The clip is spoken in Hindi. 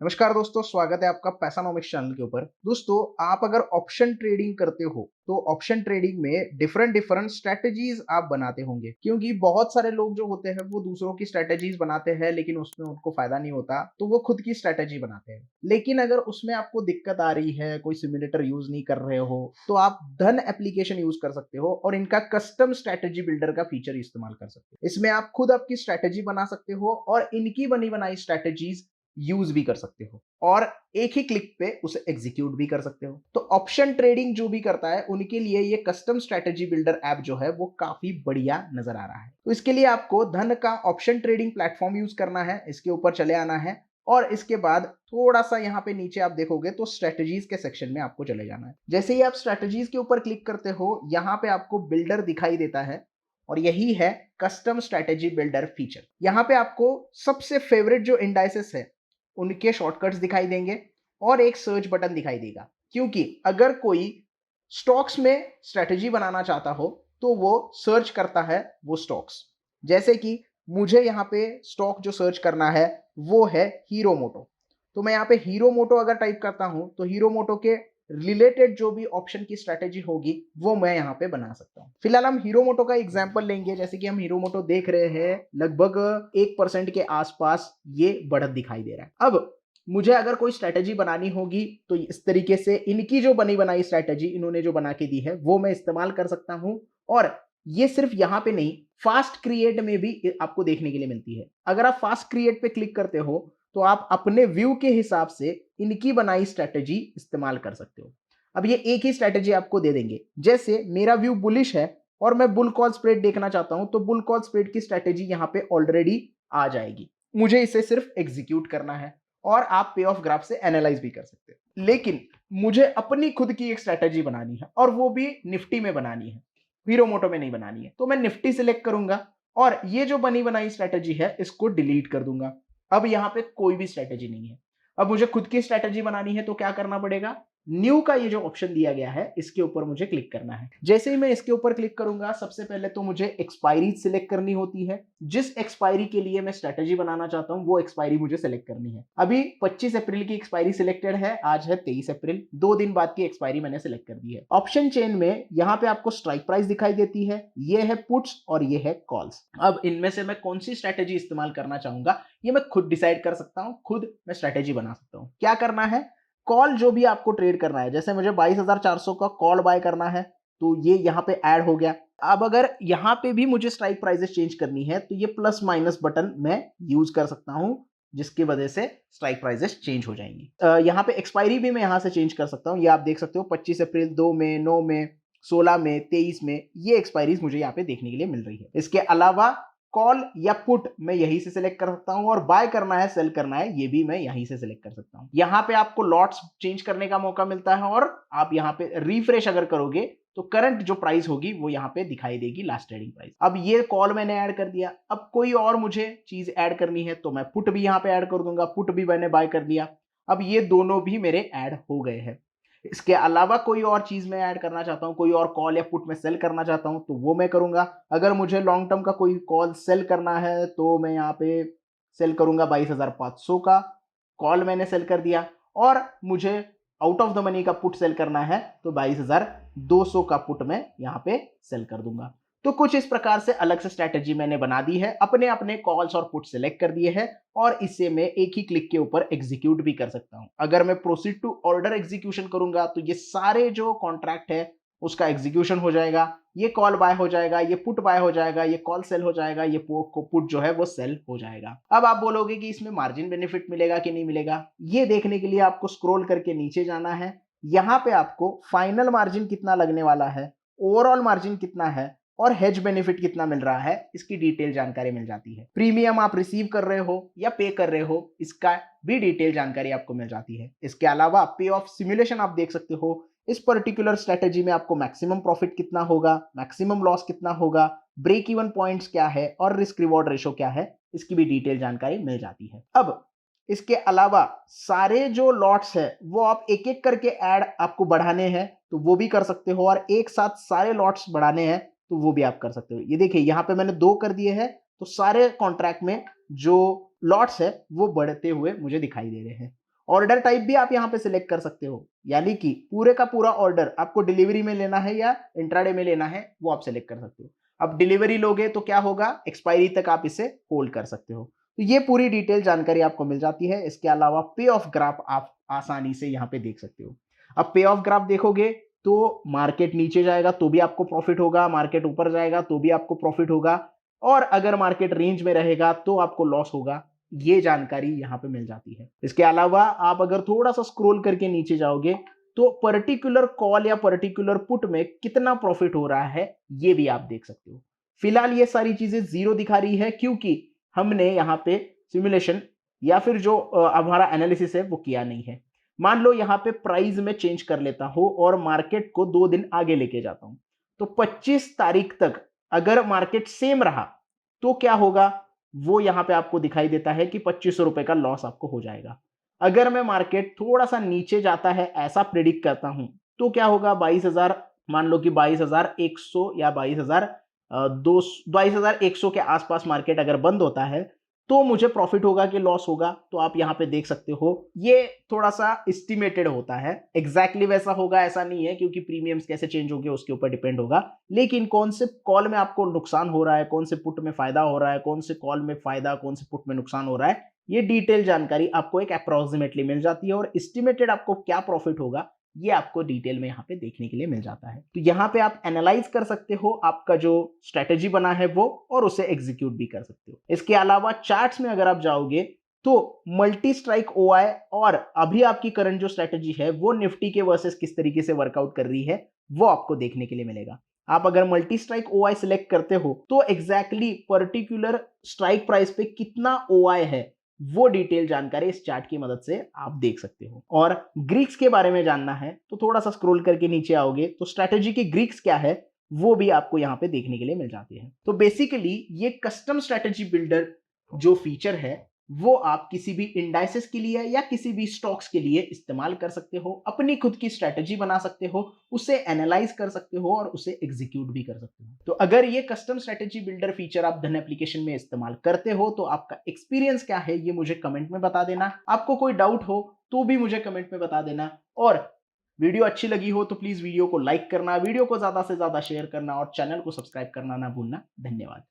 नमस्कार दोस्तों, स्वागत है आपका पैसानॉमिक्स चैनल के ऊपर। दोस्तों, आप अगर ऑप्शन ट्रेडिंग करते हो तो ऑप्शन ट्रेडिंग में डिफरेंट डिफरेंट स्ट्रेटजीज आप बनाते होंगे, क्योंकि बहुत सारे लोग जो होते हैं वो दूसरों की स्ट्रेटजीज बनाते हैं लेकिन उसमें उनको फायदा नहीं होता, तो वो खुद की स्ट्रेटजी बनाते हैं। लेकिन अगर उसमें आपको दिक्कत आ रही है, कोई सिमुलेटर यूज नहीं कर रहे हो, तो आप धन एप्लीकेशन यूज कर सकते हो और इनका कस्टम स्ट्रेटजी बिल्डर का फीचर इस्तेमाल कर सकते हो। इसमें आप खुद आपकी स्ट्रेटजी बना सकते हो और इनकी बनी बनाई स्ट्रेटजीज यूज भी कर सकते हो और एक ही क्लिक पे उसे एग्जीक्यूट भी कर सकते हो। तो ऑप्शन ट्रेडिंग जो भी करता है उनके लिए ये कस्टम स्ट्रेटजी बिल्डर ऐप जो है वो काफी बढ़िया नजर आ रहा है। तो इसके लिए आपको धन का ऑप्शन ट्रेडिंग प्लेटफॉर्म यूज करना है, इसके ऊपर चले आना है और इसके बाद थोड़ा सा यहाँ पे नीचे आप देखोगे तो स्ट्रेटजीज के सेक्शन में आपको चले जाना है। जैसे ही आप स्ट्रेटजीज के ऊपर क्लिक करते हो, यहाँ पे आपको बिल्डर दिखाई देता है और यही है कस्टम स्ट्रेटजी बिल्डर फीचर। यहाँ पे आपको सबसे फेवरेट जो इंडाइसेस है उनके शॉर्टकट्स दिखाई देंगे और एक सर्च बटन दिखाई देगा, क्योंकि अगर कोई स्टॉक्स में स्ट्रेटजी बनाना चाहता हो तो वो सर्च करता है वो स्टॉक्स। जैसे कि मुझे यहाँ पे स्टॉक जो सर्च करना है वो है हीरो मोटो, तो मैं यहाँ पे हीरो मोटो अगर टाइप करता हूं तो हीरो मोटो के रिलेटेड जो भी ऑप्शन की स्ट्रेटेजी होगी वो मैं यहाँ पे बना सकता हूँ। फिलहाल हम हीरो मोटो का एग्जांपल लेंगे। जैसे कि हम हीरो मोटो देख रहे हैं, लगभग 1% के आसपास ये बढ़त दिखाई दे रहा है। अब मुझे अगर कोई स्ट्रेटेजी बनानी होगी तो इस तरीके से इनकी जो बनी बनाई स्ट्रेटेजी इन्होंने जो बना के दी है वो मैं इस्तेमाल कर सकता हूं। और ये सिर्फ यहाँ पे नहीं, फास्ट क्रिएट में भी आपको देखने के लिए मिलती है। अगर आप फास्ट क्रिएट पे क्लिक करते हो तो आप अपने व्यू के हिसाब से इनकी बनाई स्ट्रेटजी इस्तेमाल कर सकते हो। अब ये एक ही स्ट्रेटजी आपको दे देंगे। जैसे मेरा व्यू बुलिश है और मैं बुल कॉल स्प्रेड देखना चाहता हूं तो बुल कॉल स्प्रेड की स्ट्रेटजी यहां पे ऑलरेडी आ जाएगी। मुझे इसे सिर्फ एग्जीक्यूट करना है और आप पे ऑफ ग्राफ से एनालाइज भी कर सकते हो। लेकिन मुझे अपनी खुद की एक स्ट्रेटजी बनानी है और वो भी निफ्टी में बनानी है, हीरो मोटो में नहीं बनानी है। तो मैं निफ्टी सिलेक्ट करूंगा और ये जो बनी बनाई स्ट्रेटजी है इसको डिलीट कर दूंगा। अब यहाँ पे कोई भी स्ट्रेटजी नहीं है। अब मुझे खुद की स्ट्रेटजी बनानी है तो क्या करना पड़ेगा, न्यू का ये जो ऑप्शन दिया गया है इसके ऊपर मुझे क्लिक करना है। जैसे ही मैं इसके ऊपर क्लिक करूंगा, सबसे पहले तो मुझे एक्सपायरी सिलेक्ट करनी होती है। जिस एक्सपायरी के लिए मैं स्ट्रेटजी बनाना चाहता हूं वो एक्सपायरी मुझे सिलेक्ट करनी है। अभी 25 अप्रैल की एक्सपायरी सिलेक्टेड है, आज है 23 अप्रैल, 2 दिन बाद की एक्सपायरी मैंने सिलेक्ट कर दी है। ऑप्शन चेन में यहाँ पे आपको स्ट्राइक प्राइस दिखाई देती है, ये है पुट्स और ये है कॉल्स। अब इनमें से मैं कौन सी स्ट्रेटजी इस्तेमाल करना चाहूंगा ये मैं खुद डिसाइड कर सकता हूं, खुद मैं स्ट्रेटजी बना सकता हूं। क्या करना है, कॉल जो भी आपको ट्रेड करना है, जैसे मुझे 22,400 का कॉल बाय करना है तो ये यहाँ पे ऐड हो गया। अब अगर यहाँ पे भी मुझे स्ट्राइक प्राइसेस चेंज करनी है तो ये प्लस माइनस बटन मैं यूज कर सकता हूं, जिसकी वजह से स्ट्राइक प्राइसेस चेंज हो जाएंगी। यहाँ पे एक्सपायरी भी मैं यहाँ से चेंज कर सकता हूँ। ये आप देख सकते हो 25 अप्रैल, 2 मई, 9 मई, 16 मई, 23 में ये एक्सपायरीज मुझे यहाँ पे देखने के लिए मिल रही है। इसके अलावा कॉल या पुट मैं यहीं से सिलेक्ट कर सकता हूं और बाय करना है, सेल करना है, ये भी मैं यहीं से सिलेक्ट कर सकता हूं। यहां पे आपको लॉट्स चेंज करने का मौका मिलता है और आप यहां पे रिफ्रेश अगर करोगे तो करंट जो प्राइस होगी वो यहां पे दिखाई देगी, लास्ट ट्रेडिंग प्राइस। अब ये कॉल मैंने ऐड कर दिया। अब कोई और मुझे चीज ऐड करनी है तो मैं पुट भी यहां पे ऐड कर दूंगा, पुट भी मैंने बाय कर दिया। अब ये दोनों भी मेरे ऐड हो गए हैं। इसके अलावा कोई और चीज मैं ऐड करना चाहता हूं, कोई और कॉल या पुट में सेल करना चाहता हूं तो वो मैं करूंगा। अगर मुझे लॉन्ग टर्म का कोई कॉल सेल करना है तो मैं यहाँ पे सेल करूंगा 22,500 का कॉल मैंने सेल कर दिया। और मुझे आउट ऑफ द मनी का पुट सेल करना है तो 22,200 का पुट मैं यहाँ पे सेल कर दूंगा। तो कुछ इस प्रकार से अलग से स्ट्रैटेजी मैंने बना दी है, अपने अपने कॉल्स और पुट सेलेक्ट कर दिए हैं और इसे मैं एक ही क्लिक के ऊपर एग्जीक्यूट भी कर सकता हूं। अगर मैं प्रोसीड टू ऑर्डर एग्जीक्यूशन करूंगा तो ये सारे जो कॉन्ट्रैक्ट है उसका एग्जीक्यूशन हो जाएगा, ये कॉल बाय हो जाएगा, ये पुट बाय हो जाएगा, ये कॉल सेल हो जाएगा, ये पुट जो है वो सेल हो जाएगा। अब आप बोलोगे कि इसमें मार्जिन बेनिफिट मिलेगा कि नहीं मिलेगा, ये देखने के लिए आपको स्क्रॉल करके नीचे जाना है। यहां पे आपको फाइनल मार्जिन कितना लगने वाला है, ओवरऑल मार्जिन कितना है और हेज बेनिफिट कितना मिल रहा है, इसकी डिटेल जानकारी मिल जाती है। प्रीमियम आप रिसीव कर रहे हो या पे कर रहे हो, इसका भी डिटेल जानकारी आपको मिल जाती है। इसके अलावा पे ऑफ सिमुलेशन आप देख सकते हो, इस पर्टिकुलर स्ट्रेटेजी में आपको मैक्सिमम प्रॉफिट कितना होगा, मैक्सिमम लॉस कितना होगा, ब्रेक इवन पॉइंट्स क्या है और रिस्क रिवॉर्ड रेशो क्या है, इसकी भी डिटेल जानकारी मिल जाती है। अब इसके अलावा सारे जो लॉट्स है वो आप एक एक करके ऐड आपको बढ़ाने हैं तो वो भी कर सकते हो, और एक साथ सारे लॉट्स बढ़ाने हैं तो वो भी आप कर सकते हो। ये देखिए यहाँ पे मैंने 2 कर दिए हैं तो सारे कॉन्ट्रैक्ट में जो लॉट्स है वो बढ़ते हुए मुझे दिखाई दे रहे हैं। ऑर्डर टाइप भी आप यहाँ पे सिलेक्ट कर सकते हो, यानी कि पूरे का पूरा ऑर्डर आपको डिलीवरी में लेना है या इंट्राडे में लेना है वो आप सिलेक्ट कर सकते हो। अब डिलीवरी लोगे तो क्या होगा, एक्सपायरी तक आप इसे होल्ड कर सकते हो। तो ये पूरी डिटेल जानकारी आपको मिल जाती है। इसके अलावा पे ऑफ ग्राफ आप आसानी से यहाँ पे देख सकते हो। अब पे ऑफ ग्राफ देखोगे तो मार्केट नीचे जाएगा तो भी आपको प्रॉफिट होगा, मार्केट ऊपर जाएगा तो भी आपको प्रॉफिट होगा, और अगर मार्केट रेंज में रहेगा तो आपको लॉस होगा। ये जानकारी यहाँ पे मिल जाती है। इसके अलावा आप अगर थोड़ा सा स्क्रॉल करके नीचे जाओगे तो पर्टिकुलर कॉल या पर्टिकुलर पुट में कितना प्रॉफिट हो रहा है ये भी आप देख सकते हो। फिलहाल ये सारी चीजें जीरो दिखा रही है क्योंकि हमने यहाँ पे सिमुलेशन या फिर जो हमारा एनालिसिस है वो किया नहीं है। मान लो यहाँ पे प्राइस में चेंज कर लेता हूं और मार्केट को 2 दिन आगे लेके जाता हूं, तो 25 तारीख तक अगर मार्केट सेम रहा तो क्या होगा, वो यहां पे आपको दिखाई देता है कि 2500 रुपए का लॉस आपको हो जाएगा। अगर मैं मार्केट थोड़ा सा नीचे जाता है ऐसा प्रिडिक्ट करता हूं तो क्या होगा, 22,000, मान लो कि 22,100 या 22,100 के आसपास मार्केट अगर बंद होता है तो मुझे प्रॉफिट होगा कि लॉस होगा, तो आप यहां पे देख सकते हो। ये थोड़ा सा एस्टिमेटेड होता है, एग्जैक्टली वैसा होगा ऐसा नहीं है क्योंकि प्रीमियम्स कैसे चेंज होंगे उसके ऊपर डिपेंड होगा। लेकिन कौन से कॉल में आपको नुकसान हो रहा है, कौन से पुट में फायदा हो रहा है, कौन से कॉल में फायदा, कौन से पुट में नुकसान हो रहा है, ये डिटेल जानकारी आपको एक अप्रोक्सीमेटली मिल जाती है, और एस्टिमेटेड आपको क्या प्रॉफिट होगा ये आपको डिटेल में यहाँ पे देखने के लिए मिल जाता है। तो यहाँ पे आप एनालाइज कर सकते हो आपका जो स्ट्रेटेजी बना है वो, और उसे एग्जीक्यूट भी कर सकते हो। इसके अलावा चार्ट्स में अगर आप जाओगे तो मल्टी स्ट्राइक ओआई और अभी आपकी करंट जो स्ट्रेटेजी है वो निफ्टी के वर्सेस किस तरीके से वर्कआउट कर रही है वो आपको देखने के लिए मिलेगा। आप अगर मल्टी स्ट्राइक ओआई सिलेक्ट करते हो तो एग्जैक्टली पर्टिकुलर स्ट्राइक प्राइस पे कितना ओआई है वो डिटेल जानकारी इस चार्ट की मदद से आप देख सकते हो। और ग्रीक्स के बारे में जानना है तो थोड़ा सा स्क्रॉल करके नीचे आओगे तो स्ट्रेटेजी की ग्रीक्स क्या है वो भी आपको यहाँ पे देखने के लिए मिल जाती है। तो बेसिकली ये कस्टम स्ट्रेटेजी बिल्डर जो फीचर है वो आप किसी भी इंडाइसेस के लिए या किसी भी स्टॉक्स के लिए इस्तेमाल कर सकते हो, अपनी खुद की स्ट्रेटेजी बना सकते हो, उसे एनालाइज कर सकते हो और उसे एग्जीक्यूट भी कर सकते हो। तो अगर ये कस्टम स्ट्रेटेजी बिल्डर फीचर आप धन एप्लीकेशन में इस्तेमाल करते हो तो आपका एक्सपीरियंस क्या है ये मुझे कमेंट में बता देना। आपको कोई डाउट हो तो भी मुझे कमेंट में बता देना, और वीडियो अच्छी लगी हो तो प्लीज वीडियो को लाइक करना, वीडियो को ज्यादा से ज्यादा शेयर करना और चैनल को सब्सक्राइब करना ना भूलना। धन्यवाद।